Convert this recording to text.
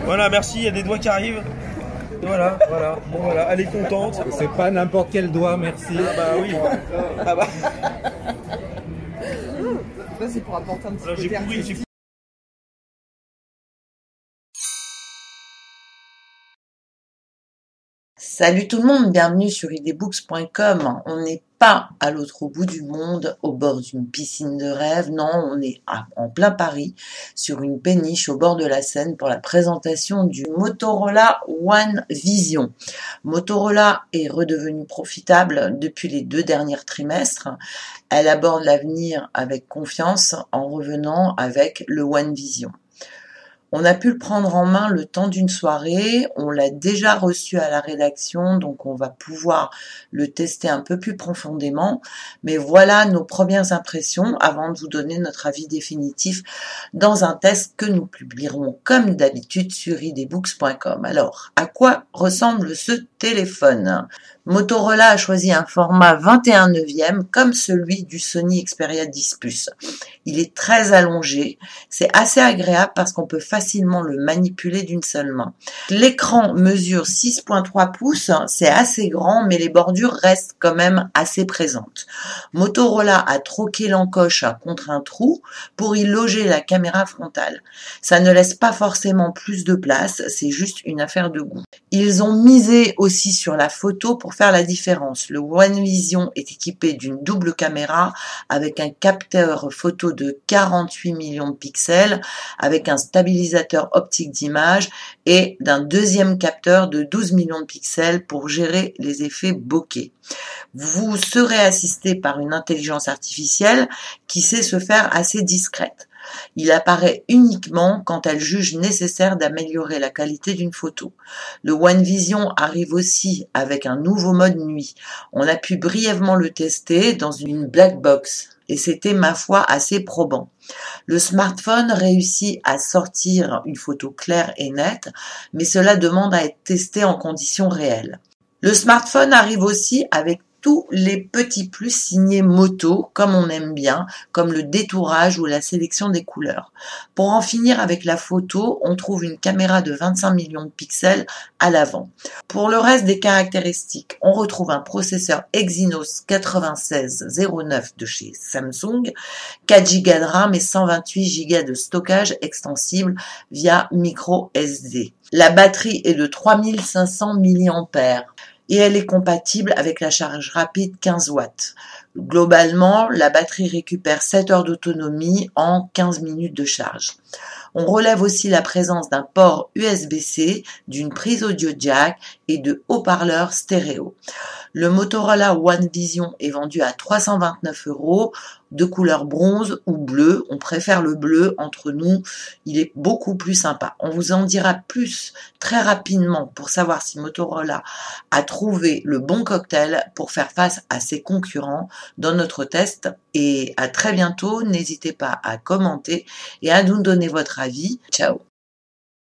Voilà, merci, il y a des doigts qui arrivent. Voilà, voilà. Bon voilà, elle est contente. C'est pas n'importe quel doigt, merci. Ah bah oui. Ah bah. Ça, c'est pour apporter un petit Alors, j'ai côté couru, artistique. Salut tout le monde, bienvenue sur idbooks.com. On n'est pas à l'autre bout du monde, au bord d'une piscine de rêve. Non, on est en plein Paris, sur une péniche au bord de la Seine pour la présentation du Motorola One Vision. Motorola est redevenu profitable depuis les 2 derniers trimestres. Elle aborde l'avenir avec confiance en revenant avec le One Vision. On a pu le prendre en main le temps d'une soirée, on l'a déjà reçu à la rédaction, donc on va pouvoir le tester un peu plus profondément. Mais voilà nos premières impressions avant de vous donner notre avis définitif dans un test que nous publierons comme d'habitude sur idbooks.com. Alors, à quoi ressemble ce téléphone ? Motorola a choisi un format 21/9 comme celui du Sony Xperia 10 Plus. Il est très allongé, c'est assez agréable parce qu'on peut facilement le manipuler d'une seule main. L'écran mesure 6,3 pouces, c'est assez grand mais les bordures restent quand même assez présentes. Motorola a troqué l'encoche contre un trou pour y loger la caméra frontale. Ça ne laisse pas forcément plus de place, c'est juste une affaire de goût. Ils ont misé aussi sur la photo pour faire la différence. Le One Vision est équipé d'une double caméra avec un capteur photo de 48 millions de pixels, avec un stabilisateur optique d'image et d'un deuxième capteur de 12 millions de pixels pour gérer les effets bokeh. Vous serez assisté par une intelligence artificielle qui sait se faire assez discrète. Il apparaît uniquement quand elle juge nécessaire d'améliorer la qualité d'une photo. Le One Vision arrive aussi avec un nouveau mode nuit. On a pu brièvement le tester dans une black box et c'était ma foi assez probant. Le smartphone réussit à sortir une photo claire et nette, mais cela demande à être testé en conditions réelles. Le smartphone arrive aussi avec tous les petits plus signés moto, comme on aime bien, comme le détourage ou la sélection des couleurs. Pour en finir avec la photo, on trouve une caméra de 25 millions de pixels à l'avant. Pour le reste des caractéristiques, on retrouve un processeur Exynos 9609 de chez Samsung, 4 Go de RAM et 128 Go de stockage extensible via micro SD. La batterie est de 3500 mAh. Et elle est compatible avec la charge rapide 15 watts. Globalement, la batterie récupère 7 heures d'autonomie en 15 minutes de charge. On relève aussi la présence d'un port USB-C, d'une prise audio jack et de haut-parleurs stéréo. Le Motorola One Vision est vendu à 329 €, de couleur bronze ou bleu. On préfère le bleu entre nous, il est beaucoup plus sympa. On vous en dira plus très rapidement pour savoir si Motorola a trouvé le bon cocktail pour faire face à ses concurrents dans notre test. Et à très bientôt, n'hésitez pas à commenter et à nous donner votre avis. Ciao!